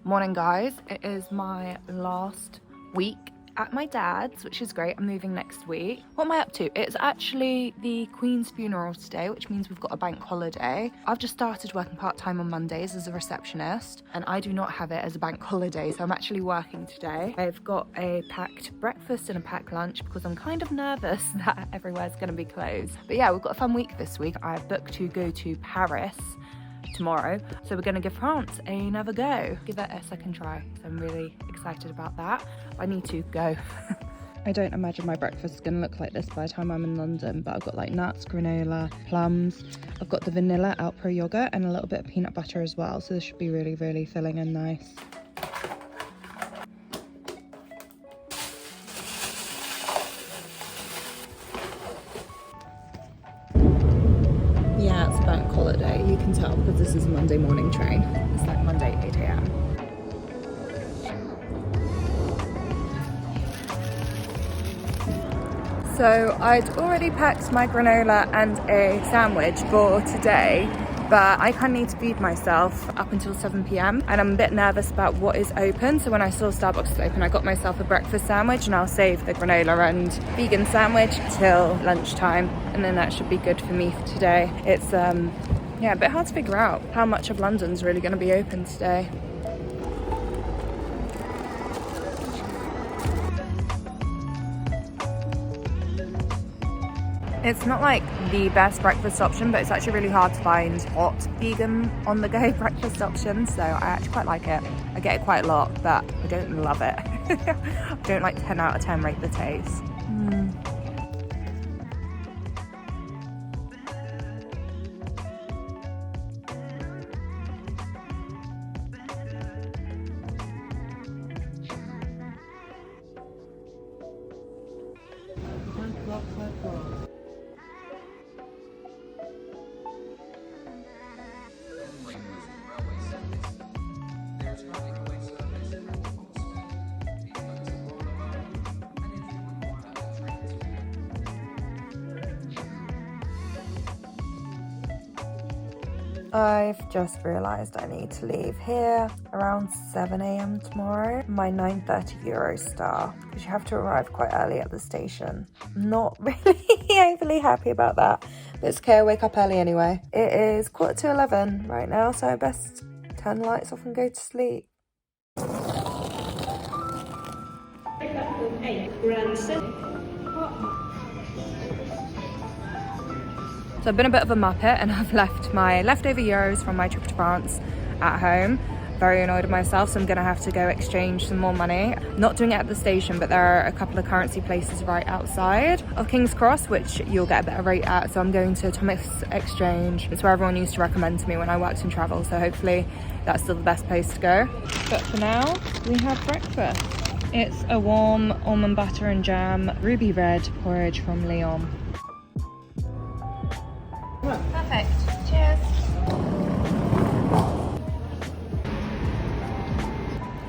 Morning guys, it is my last week at my dad's, which is great. I'm moving next week. What am I up to? It's actually the Queen's funeral today, which means we've got a bank holiday. I've just started working part-time on Mondays as a receptionist, and I do not have it as a bank holiday, so I'm actually working today. I've got a packed breakfast and a packed lunch because I'm kind of nervous that everywhere's going to be closed. But yeah, we've got a fun week this week. I've booked to go to Paris tomorrow, so we're going to give France another go, give it a second try. So I'm really excited about that. I need to go. I don't imagine my breakfast is going to look like this by the time I'm in London, but I've got like nuts, granola, plums. I've got the vanilla Alpro yogurt and a little bit of peanut butter as well, so this should be really, really filling and nice. Yeah, it's a bank holiday. You can tell because this is a Monday morning train. It's like Monday 8 a.m. So I'd already packed my granola and a sandwich for today, but I kind of need to feed myself up until 7 p.m. and I'm a bit nervous about what is open. So when I saw Starbucks was open, I got myself a breakfast sandwich, and I'll save the granola and vegan sandwich till lunchtime, and then that should be good for me for today. It's yeah, a bit hard to figure out how much of London's really going to be open today. It's not like the best breakfast option, but it's actually really hard to find hot vegan on the go breakfast options, so I actually quite like it. I get it quite a lot, but I don't love it. I don't like 10 out of 10 rate the taste. I've just realised I need to leave here around 7 a.m. tomorrow. My 9:30 Eurostar, because you have to arrive quite early at the station. I'm not really overly happy about that, but it's okay, I wake up early anyway. It is 11:15 right now, so I best turn the lights off and go to sleep. So I've been a bit of a muppet and I've left my leftover euros from my trip to France at home. Very annoyed with myself, so I'm gonna have to go exchange some more money. Not doing it at the station, but there are a couple of currency places right outside of King's Cross, which you'll get a better rate at. So I'm going to Thomas Exchange. It's where everyone used to recommend to me when I worked in travel, so hopefully that's still the best place to go. But for now, we have breakfast. It's a warm almond butter and jam ruby red porridge from Lyon. Perfect. Cheers.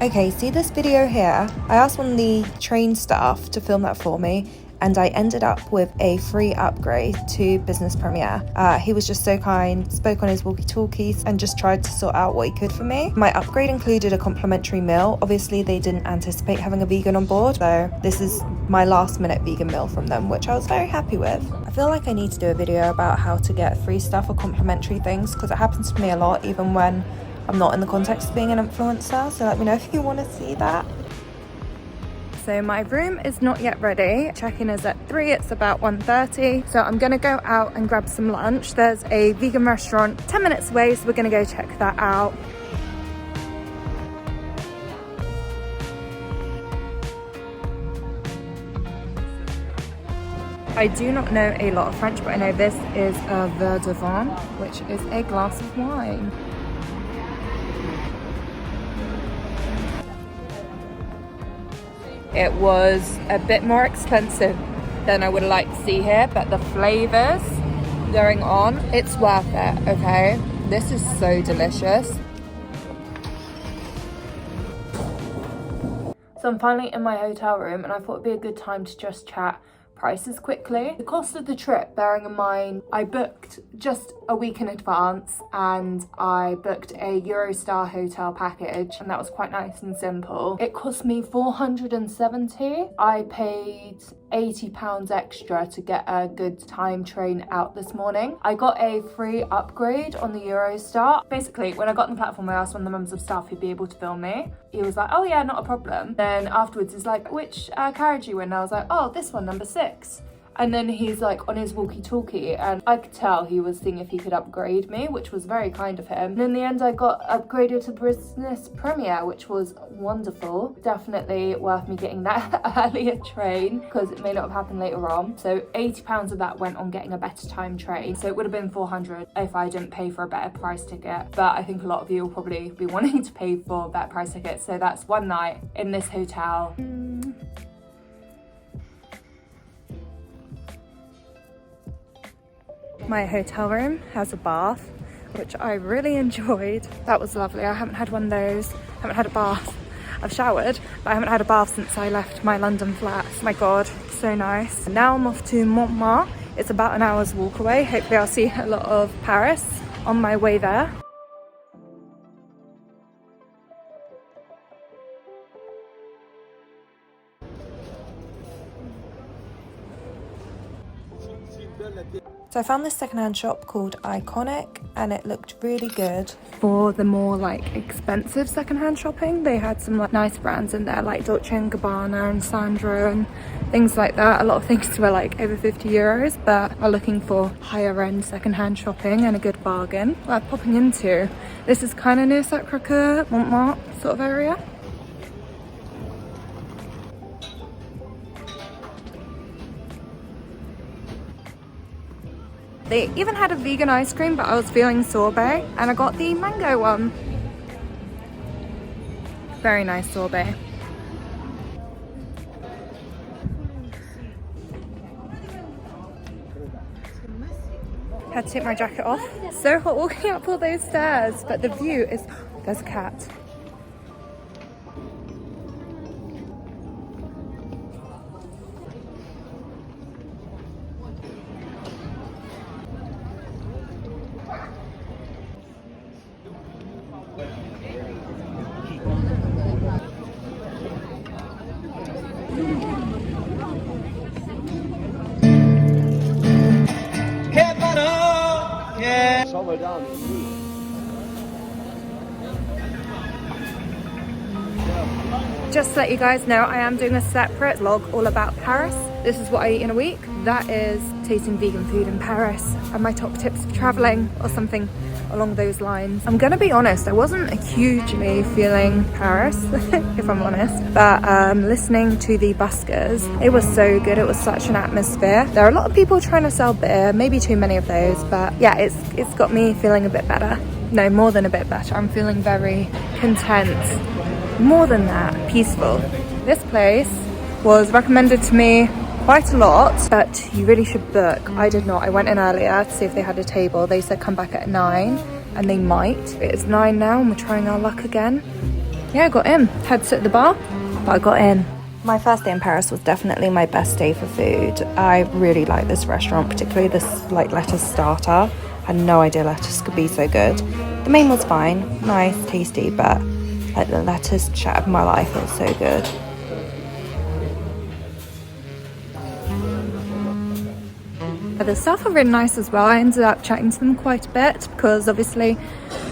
Okay, see this video here? I asked one of the train staff to film that for me, and I ended up with a free upgrade to Business Premier. He was just so kind, spoke on his walkie-talkies and just tried to sort out what he could for me. My upgrade included a complimentary meal. Obviously they didn't anticipate having a vegan on board, so this is my last minute vegan meal from them, which I was very happy with. I feel like I need to do a video about how to get free stuff or complimentary things, because it happens to me a lot even when I'm not in the context of being an influencer, so let me know if you want to see that. So my room is not yet ready. Check-in is at 3, it's about 1:30. So I'm gonna go out and grab some lunch. There's a vegan restaurant 10 minutes away, so we're gonna go check that out. I do not know a lot of French, but I know this is a verre de vin, which is a glass of wine. It was a bit more expensive than I would have liked to see here, but the flavours going on, it's worth it, okay? This is so delicious. So I'm finally in my hotel room, and I thought it'd be a good time to just chat prices quickly. The cost of the trip, bearing in mind I booked just a week in advance and I booked a Eurostar hotel package, and that was quite nice and simple. It cost me 470. I paid £80 extra to get a good time train out this morning. I got a free upgrade on the Eurostar. Basically, when I got on the platform, I asked one of the members of staff who'd be able to film me. He was like, oh yeah, not a problem. Then afterwards he's like, which carriage are you in? And I was like, oh, this one, number 6. And then he's like on his walkie-talkie, and I could tell he was seeing if he could upgrade me, which was very kind of him. And in the end, I got upgraded to Business Premier, which was wonderful. Definitely worth me getting that earlier train, because it may not have happened later on. So £80 of that went on getting a better time train. So it would have been 400 if I didn't pay for a better price ticket. But I think a lot of you will probably be wanting to pay for that price ticket. So that's one night in this hotel. My hotel room has a bath, which I really enjoyed. That was lovely. I haven't had one of those. I haven't had a bath. I've showered, but I haven't had a bath since I left my London flat. My God, so nice. Now I'm off to Montmartre. It's about an hour's walk away. Hopefully I'll see a lot of Paris on my way there. So I found this secondhand shop called Iconic, and it looked really good. For the more like expensive secondhand shopping, they had some like nice brands in there, like Dolce & Gabbana and Sandro and things like that. A lot of things were like over 50 euros, but are looking for higher end secondhand shopping and a good bargain. What I'm popping into, this is kind of near Sacré-Cœur, Montmartre sort of area. They even had a vegan ice cream, but I was feeling sorbet, and I got the mango one. Very nice sorbet. Had to take my jacket off. So hot walking up all those stairs, but the view is... There's a cat. Just to let you guys know, I am doing a separate vlog all about Paris. This is what I eat in a week. That is tasting vegan food in Paris and my top tips for traveling or something along those lines. I'm gonna be honest, I wasn't hugely feeling Paris, if I'm honest, but listening to the buskers, it was so good. It was such an atmosphere. There are a lot of people trying to sell beer, maybe too many of those, but yeah, it's got me feeling a bit better. No, more than a bit better. I'm feeling very content. More than that, peaceful. This place was recommended to me quite a lot, but you really should book. I did not. I went in earlier to see if they had a table. They said come back at 9, and they might. It is 9 now, and we're trying our luck again. Yeah, I got in. Had to sit at the bar, but I got in. My first day in Paris was definitely my best day for food. I really like this restaurant, particularly this like lettuce starter. I had no idea lettuce could be so good. The main was fine, nice, tasty, but like the lettuce chat of my life, it was so good. The staff are really nice as well. I ended up chatting to them quite a bit because obviously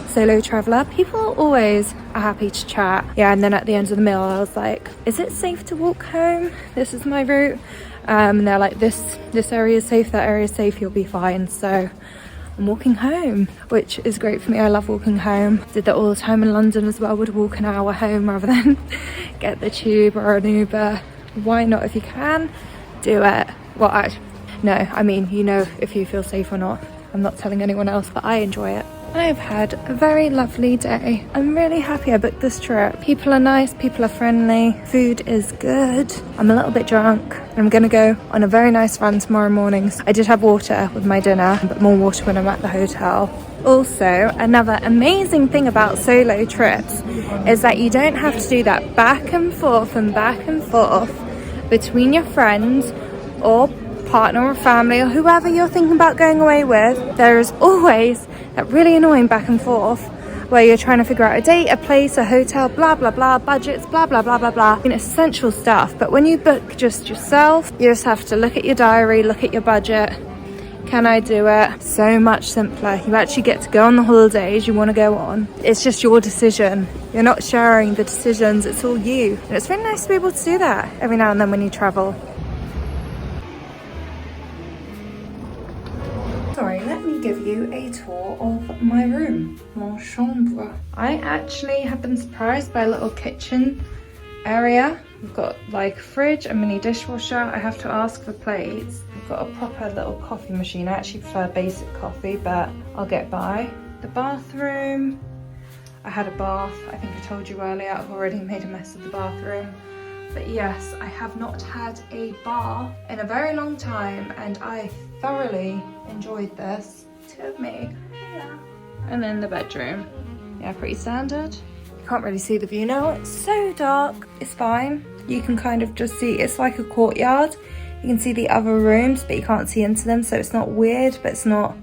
solo traveller, people always are happy to chat. Yeah, and then at the end of the meal I was like, is it safe to walk home? This is my route. And they're like, this area is safe, that area is safe, you'll be fine. So I'm walking home, which is great for me. I love walking home. Did that all the time in London as well. Would walk an hour home rather than get the tube or an Uber. Why not? If you can, do it. Well, no, I mean, you know if you feel safe or not. I'm not telling anyone else, but I enjoy it. I've had a very lovely day. I'm really happy I booked this trip. People are nice, people are friendly, food is good. I'm a little bit drunk. I'm gonna go on a very nice run tomorrow morning. I did have water with my dinner, but more water when I'm at the hotel. Also, another amazing thing about solo trips is that you don't have to do that back and forth between your friends or partner or family or whoever you're thinking about going away with, there is always that really annoying back and forth where you're trying to figure out a date, a place, a hotel, blah blah blah, budgets, blah blah blah blah blah, essential stuff. But when you book just yourself, you just have to look at your diary, look at your budget. Can I do it? So much simpler. You actually get to go on the holidays you want to go on. It's just your decision. You're not sharing the decisions, it's all you. And it's really nice to be able to do that every now and then when you travel. Sorry, let me give you a tour of my room, mon chambre. I actually have been surprised by a little kitchen area. We've got like fridge, a mini dishwasher. I have to ask for plates. We've got a proper little coffee machine. I actually prefer basic coffee, but I'll get by. The bathroom. I had a bath. I think I told you earlier. I've already made a mess of the bathroom. But yes, I have not had a bath in a very long time, and I thoroughly enjoyed this. Two of me. Yeah. And then the bedroom. Yeah, pretty standard. You can't really see the view now. It's so dark. It's fine. You can kind of just see, it's like a courtyard. You can see the other rooms, but you can't see into them, so it's not weird, but it's not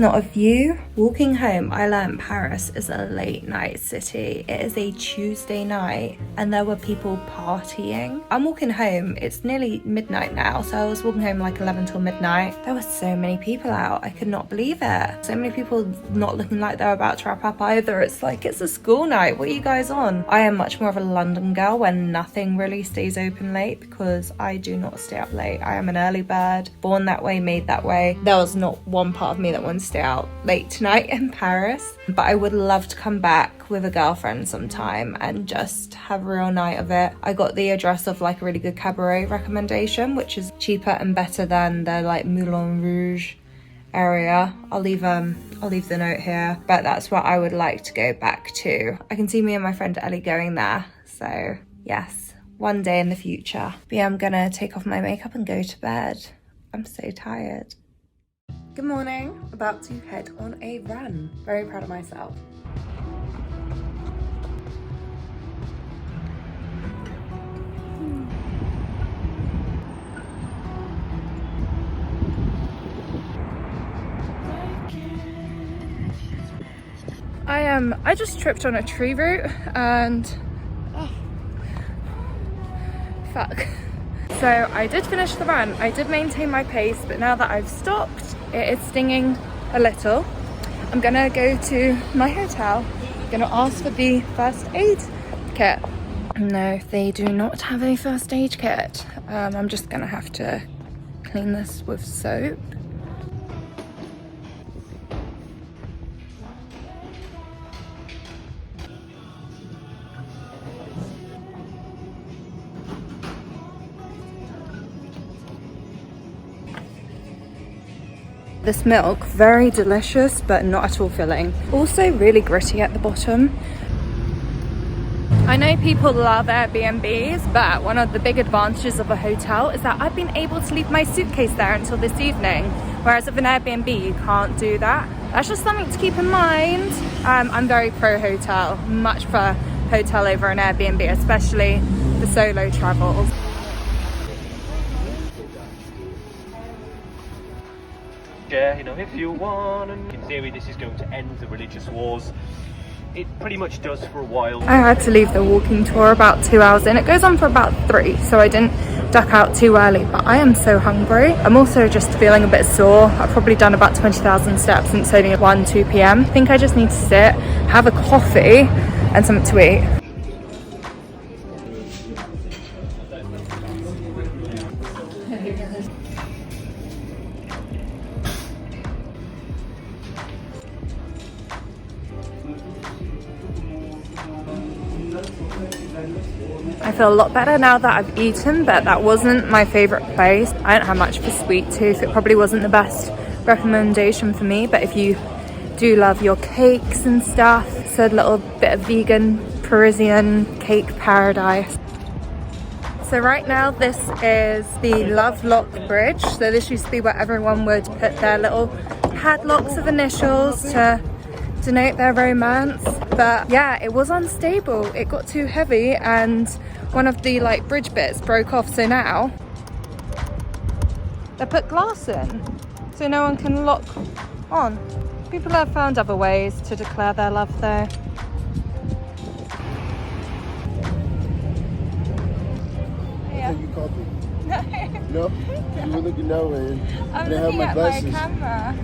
a view. Walking home, I learned Paris is a late night city. It is a Tuesday night and there were people partying. I'm walking home, it's nearly midnight now, so I was walking home like 11 till midnight. There were so many people out, I could not believe it. So many people not looking like they're about to wrap up either. It's like, it's a school night, what are you guys on? I am much more of a London girl where nothing really stays open late because I do not stay up late. I am an early bird, born that way, made that way. There was not one part of me that wanted to stay out late tonight in Paris, but I would love to come back with a girlfriend sometime and just have a real night of it. I got the address of like a really good cabaret recommendation, which is cheaper and better than the like Moulin Rouge area. I'll leave the note here, but that's where I would like to go back to. I can see me and my friend Ellie going there, so yes, one day in the future. But yeah, I'm gonna take off my makeup and go to bed. I'm so tired. Good morning, about to head on a run. Very proud of myself. I just tripped on a tree root and fuck. So I did finish the run. I did maintain my pace, but now that I've stopped, it is stinging a little. I'm gonna go to my hotel. I'm gonna ask for the first aid kit. No, they do not have a first aid kit. I'm just gonna have to clean this with soap. This milk, very delicious, but not at all filling. Also really gritty at the bottom. I know people love Airbnbs, but one of the big advantages of a hotel is that I've been able to leave my suitcase there until this evening. Whereas with an Airbnb, you can't do that. That's just something to keep in mind. I'm very pro hotel, much prefer hotel over an Airbnb, especially the solo travels. Yeah, you know, if you want, and in theory this is going to end the religious wars. It pretty much does for a while. I had to leave the walking tour about 2 hours in. It goes on for about 3, so I didn't duck out too early, but I am so hungry. I'm also just feeling a bit sore. I've probably done about 20,000 steps since only 1-2 p.m. I think I just need to sit, have a coffee and something to eat. I feel a lot better now that I've eaten, but that wasn't my favourite place. I don't have much of a sweet tooth. It probably wasn't the best recommendation for me, but if you do love your cakes and stuff, it's a little bit of vegan Parisian cake paradise. So right now this is the Lovelock Bridge. So this used to be where everyone would put their little padlocks of initials to denote their romance, but yeah, it was unstable. It got too heavy and one of the like bridge bits broke off, so now They put glass in so no one can lock on. People have found other ways to declare their love though. Yeah. You called me. No? You were looking that way. I'm and I looking have my at glasses. my camera.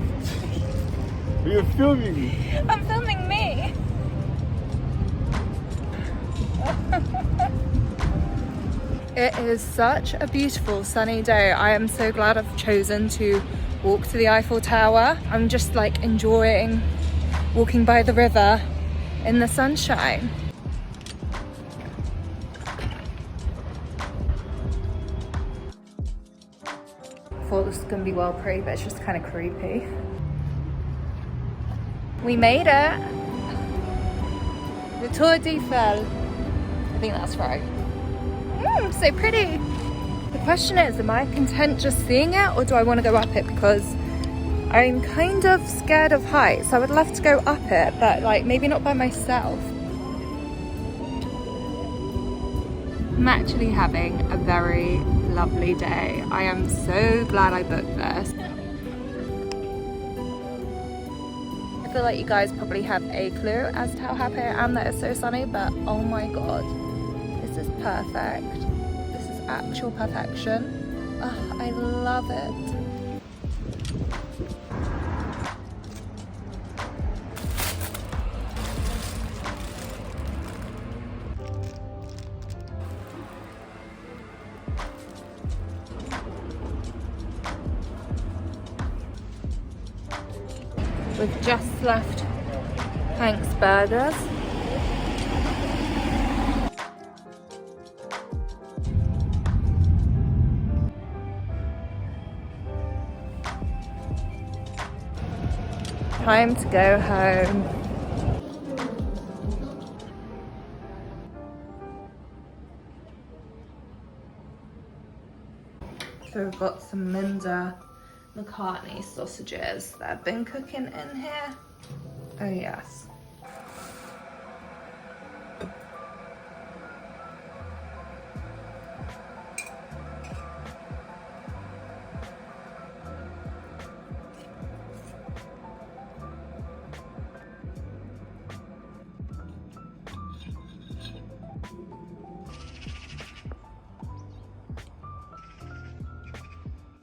You're filming me. I'm filming me. It is such a beautiful sunny day. I am so glad I've chosen to walk to the Eiffel Tower. I'm just like enjoying walking by the river in the sunshine. I thought this was gonna be well pretty, but it's just kind of creepy. We made it. The Tour d'Eiffel. I think that's right. So pretty. The question is, am I content just seeing it or do I want to go up it? Because I'm kind of scared of heights. I would love to go up it, but like maybe not by myself. I'm actually having a very lovely day. I am so glad I booked this. I feel like you guys probably have a clue as to how happy I am that it's so sunny, but oh my god, this is perfect. This is actual perfection. Oh, I love it. We've just left Hank's Burgers. Time to go home. So we've got some Linda McCartney sausages that I've been cooking in here. Oh yes.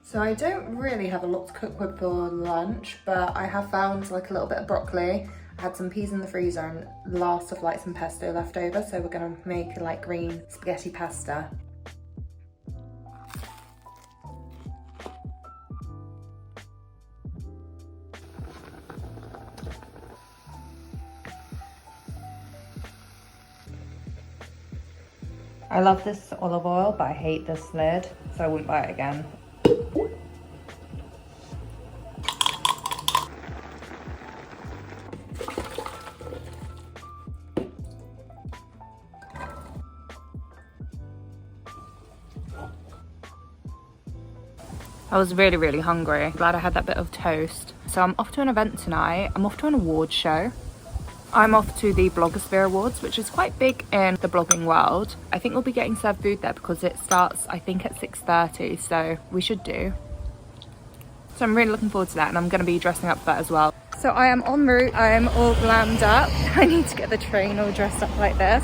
So I don't really have a lot to cook with for lunch, but I have found like a little bit of broccoli. I had some peas in the freezer and last of like some pesto left over, so we're gonna make like green spaghetti pasta. I love this olive oil, but I hate this lid, so I wouldn't buy it again. I was really, really hungry. Glad I had that bit of toast. So I'm off to an event tonight. I'm off to an awards show. I'm off to the Blogosphere Awards, which is quite big in the blogging world. I think we'll be getting served food there because it starts, I think, at 6:30, so we should do. So I'm really looking forward to that, and I'm going to be dressing up for that as well. So I am en route. I am all glammed up. I need to get the train all dressed up like this,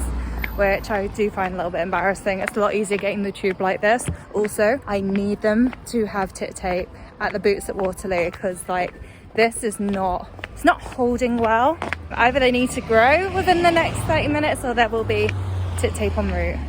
which I do find a little bit embarrassing. It's a lot easier getting the tube like this. Also, I need them to have tit tape at the boots at Waterloo because like this is not, it's not holding well. Either they need to grow within the next 30 minutes or there will be tit tape en route.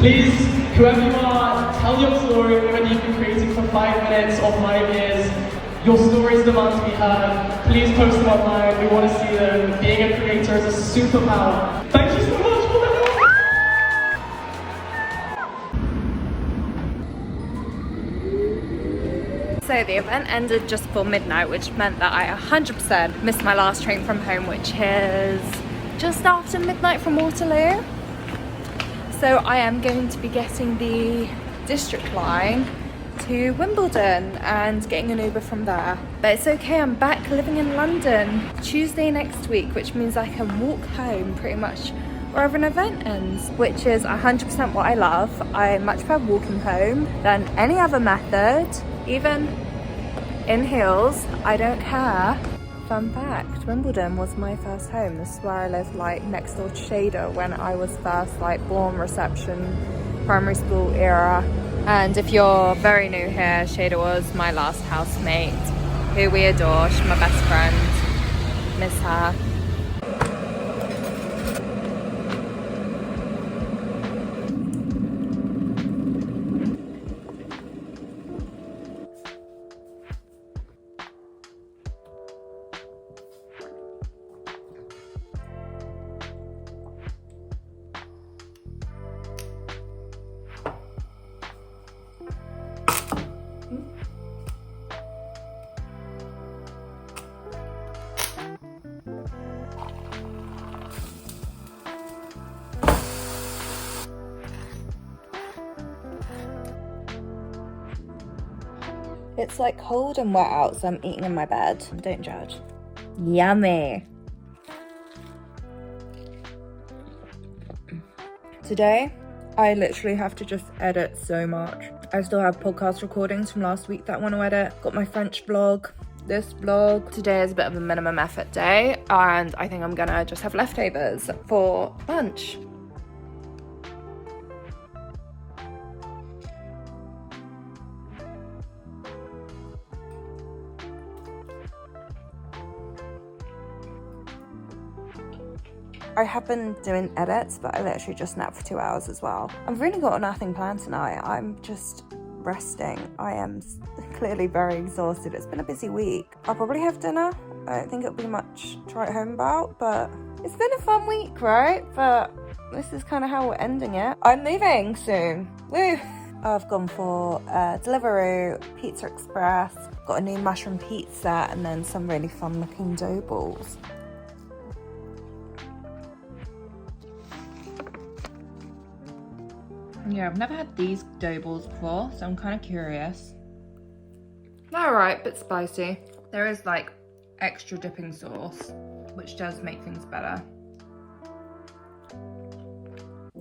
Please, whoever you are, tell your story, whether you've been creating for 5 minutes or 5 years. Your stories demand to be heard. Please post them online. We want to see them. Being a creator is a superpower. Thank you so much for that. So the event ended just before midnight, which meant that I 100% missed my last train from home, which is just after midnight from Waterloo. So I am going to be getting the district line to Wimbledon and getting an Uber from there. But it's okay, I'm back living in London Tuesday next week, which means I can walk home pretty much wherever an event ends, which is 100% what I love. I much prefer walking home than any other method, even in heels. I don't care. Fun fact, Wimbledon was my first home. This is where I lived like next door to Shader when I was first like born, reception, primary school era. And if you're very new here, Shader was my last housemate, who we adore. She's my best friend. Miss her. It's like cold and wet out, so I'm eating in my bed. Don't judge. Yummy. Today, I literally have to just edit so much. I still have podcast recordings from last week that I want to edit. Got my French vlog, this vlog. Today is a bit of a minimum effort day, and I think I'm gonna just have leftovers for lunch. I have been doing edits, but I literally just napped for 2 hours as well. I've really got nothing planned tonight. I'm just resting. I am clearly very exhausted. It's been a busy week. I'll probably have dinner. I don't think it'll be much to write home about, but it's been a fun week, right? But this is kind of how we're ending it. I'm moving soon. Woo! I've gone for Deliveroo, Pizza Express, got a new mushroom pizza, and then some really fun looking dough balls. Yeah, I've never had these dough balls before, so I'm kind of curious. They're alright, bit spicy. There is like extra dipping sauce, which does make things better.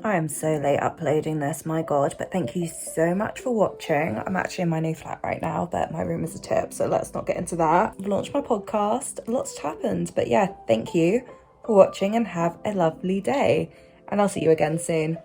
I am so late uploading this, my god, but thank you so much for watching. I'm actually in my new flat right now, but my room is a tip, so let's not get into that. I've launched my podcast, lots happened, but yeah, thank you for watching and have a lovely day, and I'll see you again soon.